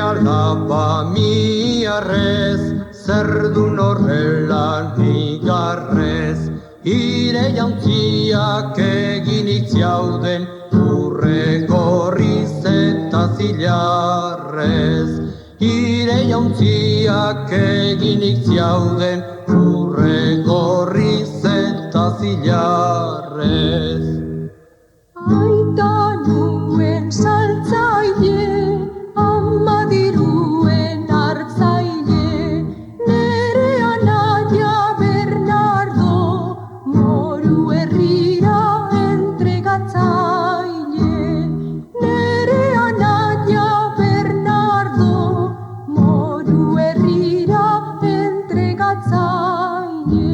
alaba miarrez, zer dun horrela nigarrez, ire jauntziak egin itziauden, urre gorriz eta zilarrez. Ire jauntziak egin itziauden, urre gorriz eta zilarrez. Aita nuen saltzaile, ama diruen hartzaile, nere anaia Bernardo, moru herrira entregatzaile. Nere anaia Bernardo, moru herrira entregatzaile.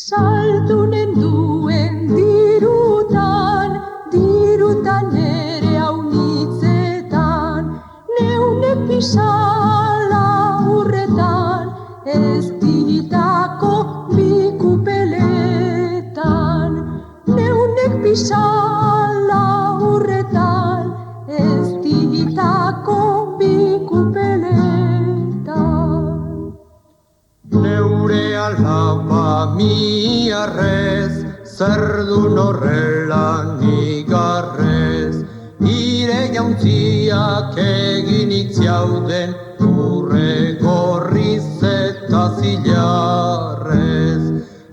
Saldunen duen dirutan ere haunitzetan, neune pisala urretan, ez ditako bikupeletan. Neunek pisala urretan, ez ditako bikupeletan. Neure alaba miarrez, zer dun horrela nigarrez, ire jauntziak egin itziauden, urre gorriz eta zilarrez.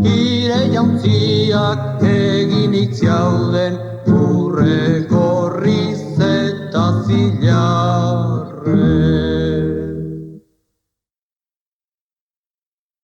Ire jauntziak